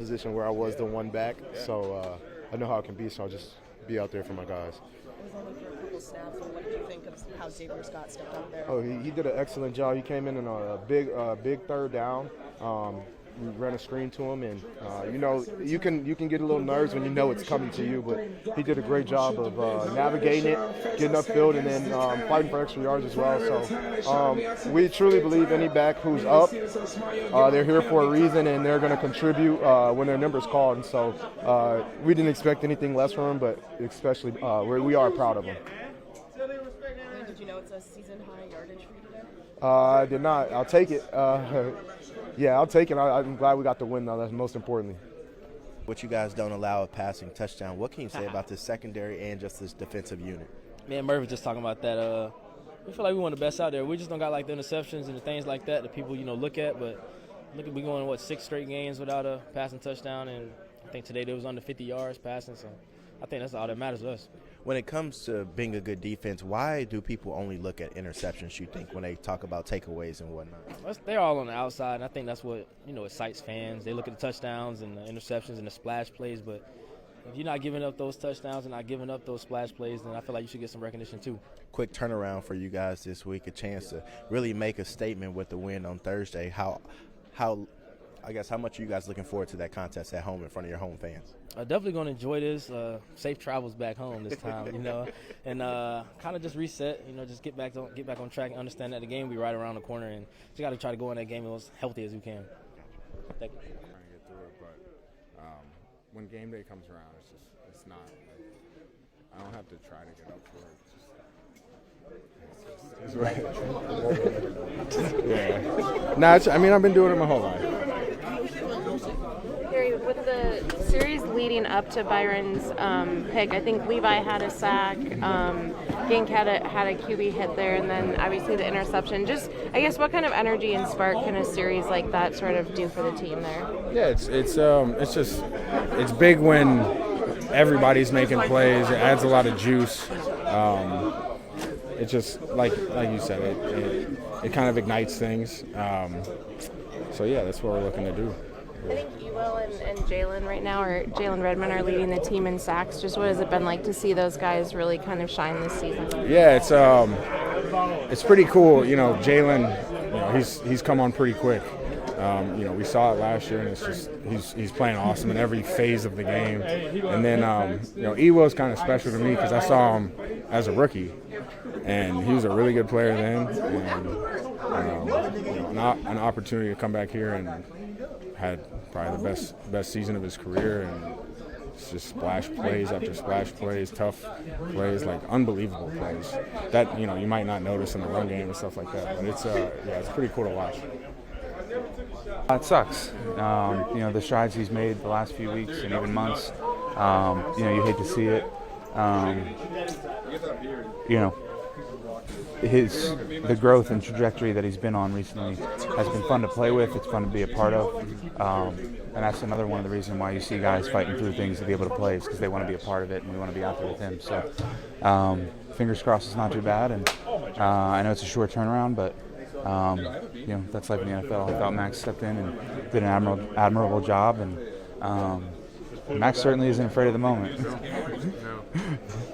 Position where I was the one back, so I know how it can be, so I'll just be out there for my guys. It was only for a couple snaps, and what did you think of how Xavier Scott stepped up there? Oh, he did an excellent job. He came in a big third down. We ran a screen to him, and you can get a little nerves when you know it's coming to you, but he did a great job of navigating it, getting upfield, and then fighting for extra yards as well. So we truly believe any back who's up, they're here for a reason, and they're going to contribute when their number's called. And so we didn't expect anything less from him, but especially we are proud of him. Did you know it's a season-high yardage for you today? I did not. I'll take it. Yeah, I'll take it. I'm glad we got the win, though. That's most importantly. What you guys don't allow a passing touchdown. What can you say about this secondary and just this defensive unit? Me and Murphy just talking about that. We feel like we one of the best out there. We just don't got like the interceptions and the things like that that people look at. But we going 6 straight games without a passing touchdown, and I think today there was under 50 yards passing. So I think that's all that matters to us. When it comes to being a good defense, why do people only look at interceptions, you think, when they talk about takeaways and whatnot? They're all on the outside, and I think that's what excites fans. They look at the touchdowns and the interceptions and the splash plays, but if you're not giving up those touchdowns and not giving up those splash plays, then I feel like you should get some recognition too. Quick turnaround for you guys this week, a chance to really make a statement with the win on Thursday. How much are you guys looking forward to that contest at home in front of your home fans? Definitely going to enjoy this. Safe travels back home this time, and kind of just reset. Just get back on track and understand that the game will be right around the corner, and just got to try to go in that game as healthy as we can. Thank you. Trying to get through it, but when game day comes around, it's not. I don't have to try to get up for it. Yeah. No, I've been doing it my whole life. Harry, with the series leading up to Byron's pick, I think Levi had a sack, Gink had a QB hit there, and then obviously the interception. Just, I guess, what kind of energy and spark can a series like that sort of do for the team there? Yeah, it's big when everybody's making plays. It adds a lot of juice. It's just like you said, it kind of ignites things. So yeah, that's what we're looking to do. I think Ewell and Jalen right now, or Jalen Redmond, are leading the team in sacks. Just what has it been like to see those guys really kind of shine this season? Yeah, it's pretty cool. Jalen, he's come on pretty quick. We saw it last year, and it's just he's playing awesome in every phase of the game. And then Ewell's kind of special to me because I saw him as a rookie, and he was a really good player then. And an opportunity to come back here and had probably the best season of his career, and it's just splash plays after splash plays, tough plays, like unbelievable plays that you might not notice in the run game and stuff like that. But it's pretty cool to watch. It sucks. The strides he's made the last few weeks and even months. You hate to see it. The growth and trajectory that he's been on recently has been fun to play with. It's fun to be a part of, and that's another one of the reasons why you see guys fighting through things to be able to play, is because they want to be a part of it and we want to be out there with him. So, fingers crossed it's not too bad, and I know it's a short turnaround, but that's life in the NFL. I thought Max stepped in and did an admirable job, and Max certainly isn't afraid of the moment.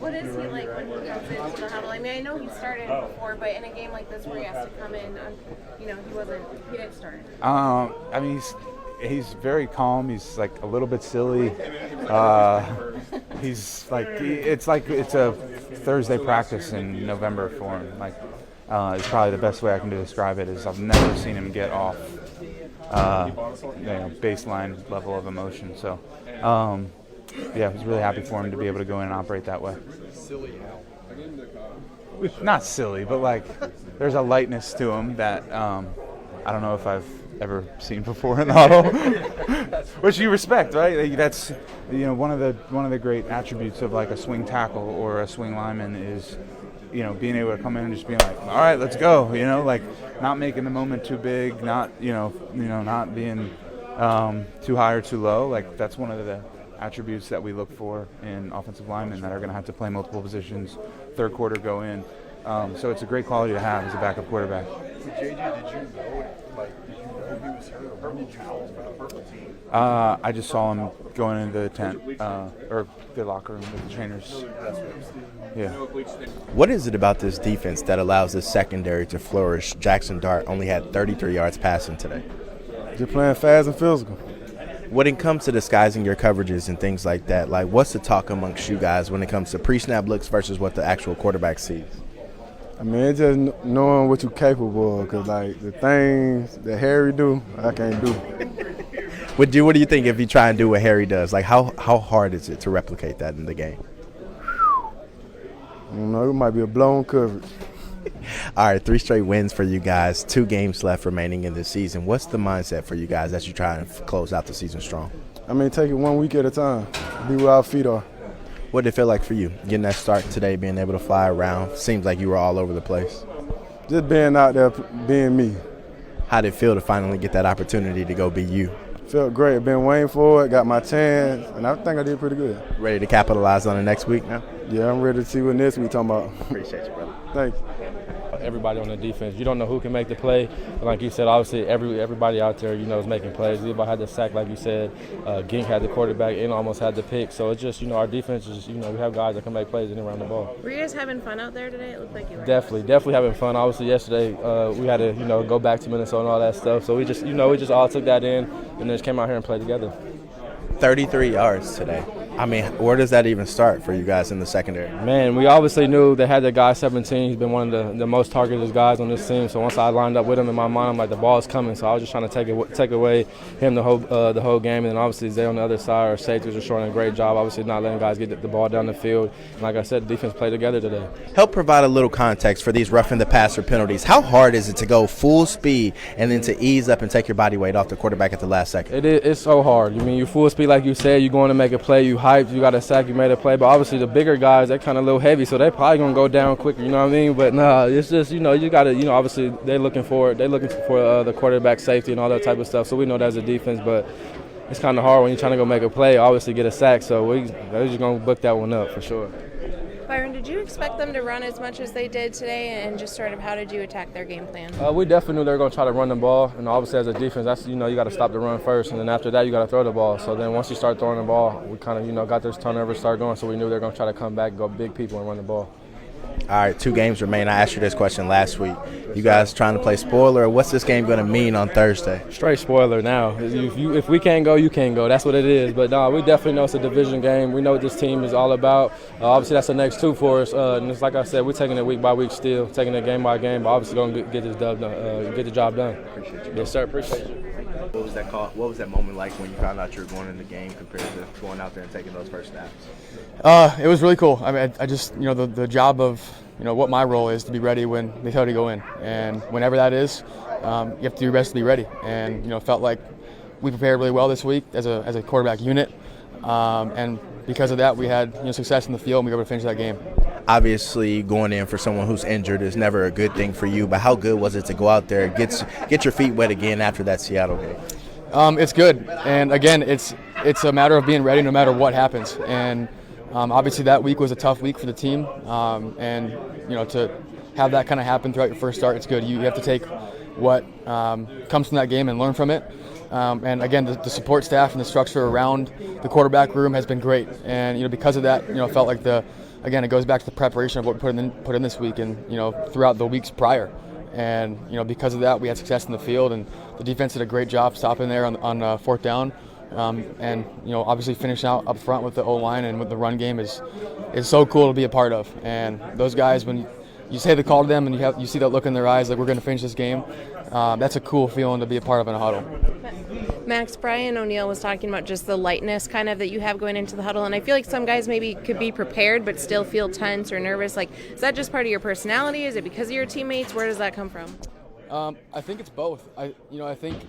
What is he like when he comes into the huddle? I know he started before, but in a game like this where he has to come in, he didn't start. He's very calm. He's like a little bit silly. He's like it's a Thursday practice in November for him. It's probably the best way I can describe it. Is I've never seen him get off baseline level of emotion. So, I was really happy for him to be able to go in and operate that way. Silly how? Not silly, but there's a lightness to him that I don't know if I've ever seen before in the huddle, which you respect, right? That's one of the great attributes of a swing tackle or a swing lineman is being able to come in and just being like, all right, let's go. Not making the moment too big, not not being too high or too low. That's one of the attributes that we look for in offensive linemen that are going to have to play multiple positions, third quarter go in. So it's a great quality to have as a backup quarterback. JJ, did you know he was I just saw him going into the tent or the locker room with the trainers. Yeah. What is it about this defense that allows this secondary to flourish? Jackson Dart only had 33 yards passing today. Just playing fast and physical. When it comes to disguising your coverages and things like that, like what's the talk amongst you guys when it comes to pre-snap looks versus what the actual quarterback sees? I mean, it's just knowing what you're capable of, because, like, the things that Harry do, I can't do. What do you think if you try and do what Harry does? Like, how hard is it to replicate that in the game? I don't know, it might be a blown coverage. All right, 3 straight wins for you guys, 2 games left remaining in this season. What's the mindset for you guys as you try and close out the season strong? I mean, take it 1 week at a time, be where our feet are. What did it feel like for you, getting that start today, being able to fly around? Seems like you were all over the place. Just being out there, being me. How did it feel to finally get that opportunity to go be you? Felt great. Been waiting for it, got my chance, and I think I did pretty good. Ready to capitalize on it next week now? Yeah, I'm ready to see what next week talking about. Appreciate you, brother. Thank you. Everybody on the defense, you don't know who can make the play. And like you said, obviously everybody out there, is making plays. Levi had the sack, like you said. Gink had the quarterback and almost had the pick. So it's just, our defense is, we have guys that can make plays and around the ball. Were you guys having fun out there today? It looked like you were. Definitely having fun. Obviously yesterday we had to, go back to Minnesota and all that stuff. So we just all took that in and just came out here and played together. 33 yards today. I mean, where does that even start for you guys in the secondary? Man, we obviously knew they had that guy 17. He's been one of the most targeted guys on this team. So once I lined up with him in my mind, I'm like, the ball's coming. So I was just trying to take away him the whole game. And then obviously Zay on the other side, our safeties are showing a great job. Obviously not letting guys get the ball down the field. And like I said, the defense played together today. Help provide a little context for these roughing the passer penalties. How hard is it to go full speed and then to ease up and take your body weight off the quarterback at the last second? It's so hard. You full speed like you said. You're going to make a play. You hyped. You got a sack. You made a play, but obviously the bigger guys, they're kind of a little heavy, so they're probably gonna go down quicker. You know what I mean? But no, it's just you gotta obviously they're looking for the quarterback safety and all that type of stuff. So we know that's a defense, but it's kind of hard when you're trying to go make a play, obviously get a sack. So they're just gonna book that one up for sure. Byron, did you expect them to run as much as they did today, and just sort of how did you attack their game plan? We definitely knew they were going to try to run the ball, and obviously as a defense, that's you got to stop the run first, and then after that you got to throw the ball. So then once you start throwing the ball, we kind of got this turnover start going, so we knew they were going to try to come back, go big people, and run the ball. All right, 2 games remain. I asked you this question last week. You guys trying to play spoiler, or what's this game going to mean on Thursday? Straight spoiler now. If we can't go, you can't go. That's what it is. But no, we definitely know it's a division game. We know what this team is all about. Obviously, that's the next 2 for us. And it's like I said, we're taking it week by week still, taking it game by game, but obviously going to get this dub done, get the job done. Appreciate you. Yes, sir. Appreciate you. What was that call? What was that moment like when you found out you were going in the game compared to going out there and taking those first snaps? It was really cool. I mean, I just, the job of, what my role is to be ready when they tell you to go in. And whenever that is, you have to do your best to be ready. And, felt like we prepared really well this week as a quarterback unit. And because of that, we had, success in the field and we were able to finish that game. Obviously, going in for someone who's injured is never a good thing for you, but how good was it to go out there and get your feet wet again after that Seattle game? It's good. And, again, it's a matter of being ready no matter what happens. And obviously that week was a tough week for the team. And, to have that kind of happen throughout your first start, it's good. You have to take what comes from that game and learn from it. And again, the support staff and the structure around the quarterback room has been great. And, because of that, felt like again, it goes back to the preparation of what we put in this week and, throughout the weeks prior. And, because of that, we had success in the field, and the defense did a great job stopping there on fourth down. And, obviously finishing out up front with the O-line and with the run game is so cool to be a part of. And those guys, when you say the call to them and you see that look in their eyes like we're going to finish this game, that's a cool feeling to be a part of in a huddle. Max, Brian O'Neill was talking about just the lightness kind of that you have going into the huddle, and I feel like some guys maybe could be prepared but still feel tense or nervous. Like, is that just part of your personality? Is it because of your teammates? Where does that come from? I think it's both. I think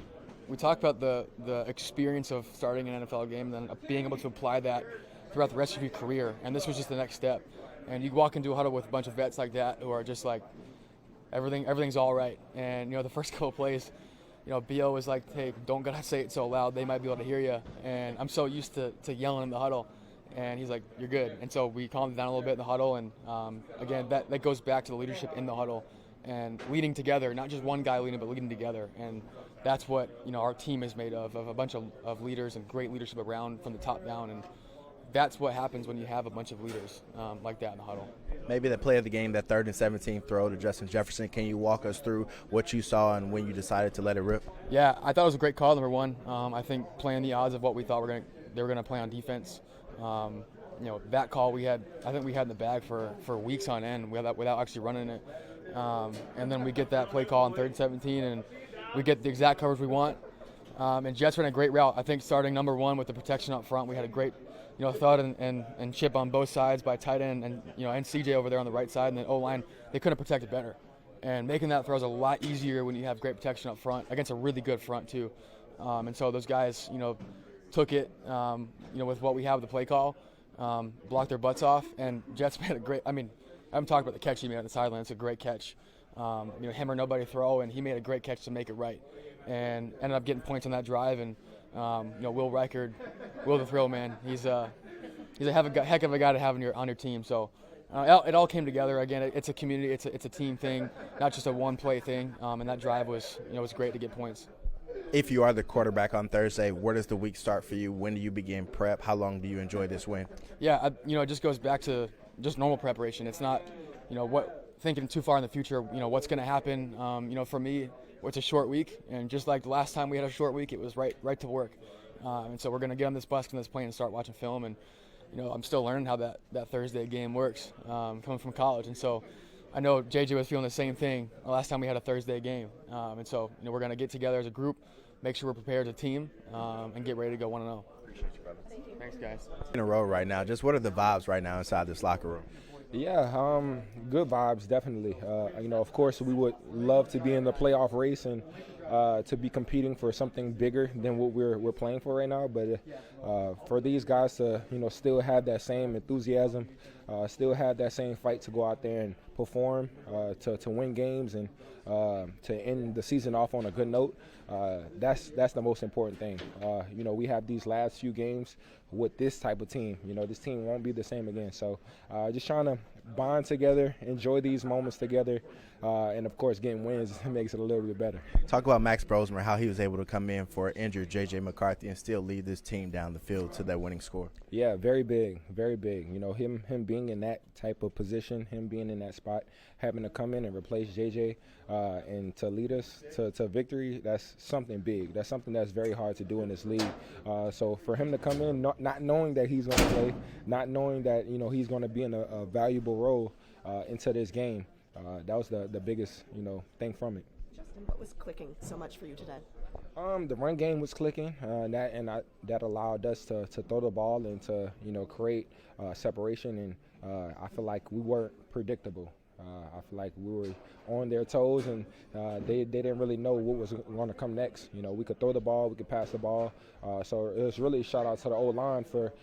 we talked about the experience of starting an NFL game and then being able to apply that throughout the rest of your career, and this was just the next step. And you walk into a huddle with a bunch of vets like that who are just like, everything's all right. And, the first couple of plays, B.O. was like, hey, don't gotta say it so loud. They might be able to hear you. And I'm so used to yelling in the huddle. And he's like, you're good. And so we calmed down a little bit in the huddle. And, again, that goes back to the leadership in the huddle. and leading together, not just one guy leading, but leading together. And that's what, our team is made of a bunch of leaders and great leadership around from the top down. And that's what happens when you have a bunch of leaders like that in the huddle. Maybe the play of the game, that 3rd and 17 throw to Justin Jefferson. Can you walk us through what you saw and when you decided to let it rip? Yeah, I thought it was a great call, number one. I think playing the odds of what we thought they were going to play on defense. That call I think we had in the bag for weeks on end without actually running it. And then we get that play call on 3rd and 17, and we get the exact coverage we want. And Jets ran a great route. I think starting number one with the protection up front, we had a great thud and chip on both sides by tight end and CJ over there on the right side, and then O-line, they couldn't protect it better. And making that throw is a lot easier when you have great protection up front against a really good front too. And so those guys, took it, with what we have with the play call, blocked their butts off, and Jets made a great. I haven't talked about the catch he made on the sideline. It's a great catch. Him or nobody throw, and he made a great catch to make it right, and ended up getting points on that drive. And Will Reichard, Will the Thrill Man, he's a heck of a guy to have on your team. So it all came together. Again, it's a community, it's a team thing, not just a one play thing. And that drive was great to get points. If you are the quarterback on Thursday, where does the week start for you? When do you begin prep? How long do you enjoy this win? Yeah, it just goes back to just normal preparation. It's not, thinking too far in the future, what's going to happen. For me, it's a short week, and just like the last time we had a short week, it was right to work. And so we're going to get on this bus and this plane and start watching film. And, I'm still learning how that Thursday game works coming from college. And so I know JJ was feeling the same thing the last time we had a Thursday game. And so, we're going to get together as a group, make sure we're prepared as a team, and get ready to go 1-0. Appreciate you, brother. Thanks, guys. In a row right now, just what are the vibes right now inside this locker room? Yeah, good vibes, definitely. Of course, we would love to be in the playoff race and to be competing for something bigger than what we're playing for right now. But for these guys to, still have that same enthusiasm, still have that same fight to go out there and perform, to win games and to end the season off on a good note, that's the most important thing. We have these last few games with this type of team. This team won't be the same again. So just trying to bond together, enjoy these moments together, and, of course, getting wins makes it a little bit better. Talk about Max Brosmer, how he was able to come in for injured J.J. McCarthy and still lead this team down the field to that winning score. Yeah, very big, very big. Him being in that type of position, him being in that spot, having to come in and replace J.J. And to lead us to victory, that's something big. That's something that's very hard to do in this league. So for him to come in not knowing that he's going to play, not knowing that he's going to be in a valuable role into this game, that was the biggest thing from it. Justin, what was clicking so much for you today? The run game was clicking, that allowed us to throw the ball and to create separation, and I feel like we weren't predictable. I feel like we were on their toes, and they didn't really know what was going to come next. We could throw the ball, we could pass the ball. So it was really a shout out to the O-line for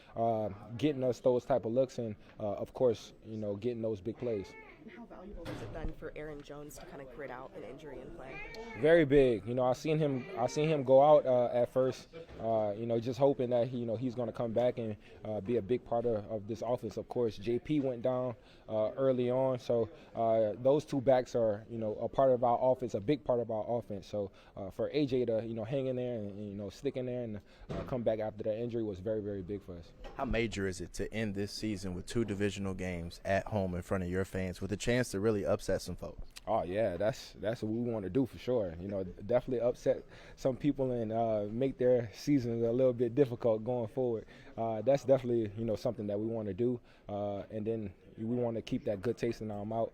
getting us those type of looks and, of course, getting those big plays. How valuable has it been for Aaron Jones to kind of grit out an injury and play? Very big. I seen him go out at first, just hoping that he's going to come back and be a big part of this offense. Of course, JP went down early on, so those two backs are a part of our offense, a big part of our offense. So for AJ to hang in there and stick in there and come back after that injury was very, very big for us. How major is it to end this season with 2 divisional games at home in front of your fans with a chance to really upset some folks? Oh yeah, that's what we want to do for sure. Definitely upset some people and make their seasons a little bit difficult going forward. That's definitely something that we want to do, and then we want to keep that good taste in our mouth,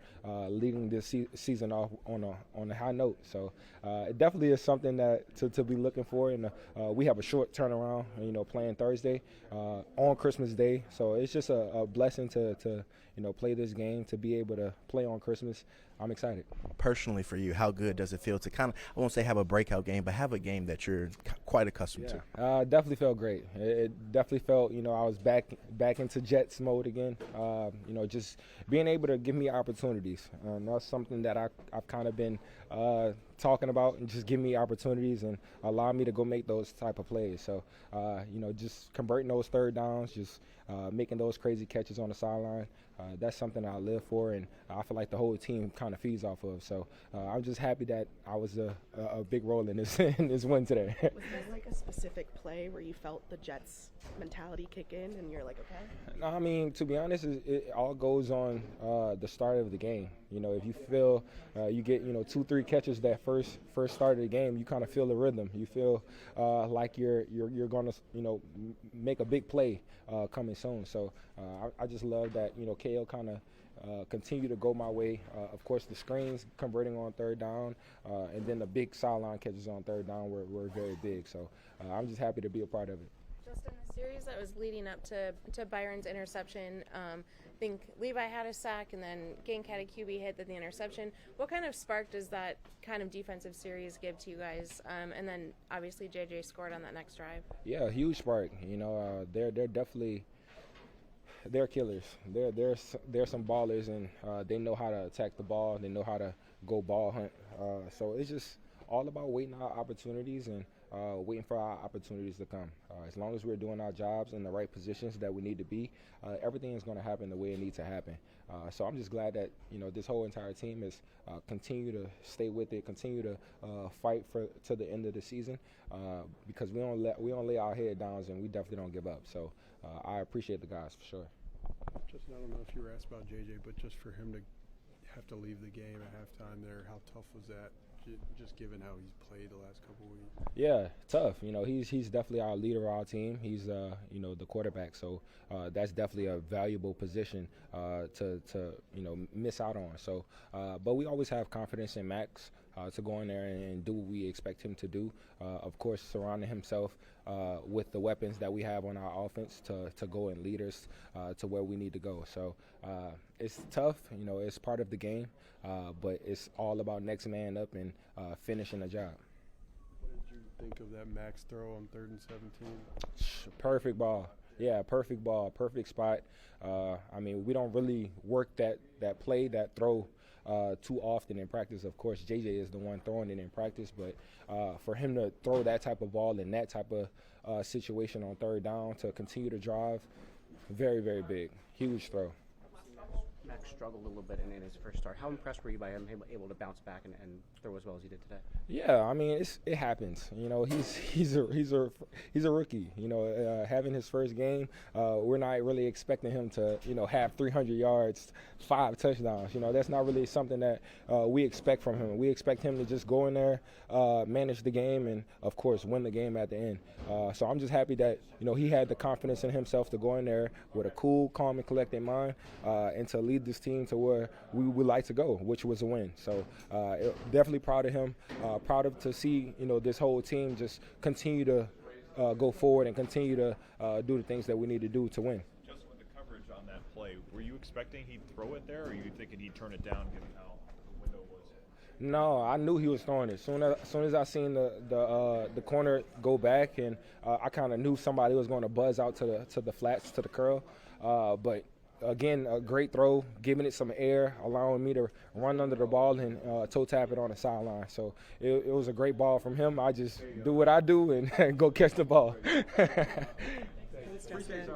leading this season off on a high note. So it definitely is something that to be looking for. And we have a short turnaround, playing Thursday on Christmas Day. So it's just a blessing to play this game, to be able to play on Christmas. I'm excited. Personally for you, how good does it feel to kind of, I won't say have a breakout game, but have a game that you're quite accustomed to? Definitely felt great. It definitely felt, I was back into Jets mode again. Just being able to give me opportunities. And that's something that I've kind of been talking about and just give me opportunities and allow me to go make those type of plays. So, just converting those third downs, just making those crazy catches on the sideline, that's something I live for, and I feel like the whole team kind of feeds off of. So I'm just happy that I was a big role in this in this win today. Was there like a specific play where you felt the Jets' mentality kick in and you're like, okay? No, I mean, to be honest, it all goes on the start of the game. If you feel you get 2-3 catches that first start of the game, you kind of feel the rhythm. You feel like you're going to make a big play coming soon. So I just love that KO kind of continue to go my way. Of course, the screens converting on third down, and then the big sideline catches on third down were very big. So I'm just happy to be a part of it. Justin, the series that was leading up to Byron's interception, I think Levi had a sack and then Gank had a QB hit, then the interception. What kind of spark does that kind of defensive series give to you guys? And then obviously JJ scored on that next drive. Yeah, a huge spark. They're definitely they're killers. They're some ballers, and they know how to attack the ball. They know how to go ball hunt. So it's just all about waiting our opportunities and waiting for our opportunities to come. As long as we're doing our jobs in the right positions that we need to be, everything is going to happen the way it needs to happen. So I'm just glad that this whole entire team is continue to stay with it, continue to fight to the end of the season, because we don't lay our head down, and we definitely don't give up. So I appreciate the guys for sure. Just I don't know if you were asked about JJ, but just for him to have to leave the game at halftime there, how tough was that? Just given how he's played the last couple of weeks. Yeah, tough. He's definitely our leader of our team. He's the quarterback. So that's definitely a valuable position to miss out on. So, but we always have confidence in Max to go in there and do what we expect him to do. Of course, surrounding himself with the weapons that we have on our offense to go and lead us to where we need to go. So it's tough. It's part of the game, but it's all about next man up and finishing the job. What did you think of that Max throw on 3rd and 17? Perfect ball. Yeah, perfect ball, perfect spot. We don't really work that play, that throw too often in practice. Of course, JJ is the one throwing it in practice, but for him to throw that type of ball in that type of situation on third down to continue to drive, very, very big, huge throw. Max struggled a little bit in his first start. How impressed were you by him able to bounce back and throw as well as he did today? Yeah, it happens. He's a rookie. Having his first game, we're not really expecting him to have 300 yards, 5 touchdowns. That's not really something that we expect from him. We expect him to just go in there, manage the game, and of course win the game at the end. So I'm just happy that he had the confidence in himself to go in there with a cool, calm, and collected mind, and to lead this team to where we would like to go, which was a win. So definitely proud of him. Proud to see this whole team just continue to go forward and continue to do the things that we need to do to win. Just with the coverage on that play, were you expecting he'd throw it there, or are you thinking he'd turn it down given how the window was? No, I knew he was throwing it. Soon as I seen the corner go back, and I kind of knew somebody was going to buzz out to the flats, to the curl, but. Again, a great throw, giving it some air, allowing me to run under the ball and toe tap it on the sideline. So it was a great ball from him. I just do what I do and go catch the ball. Thanks, Justin.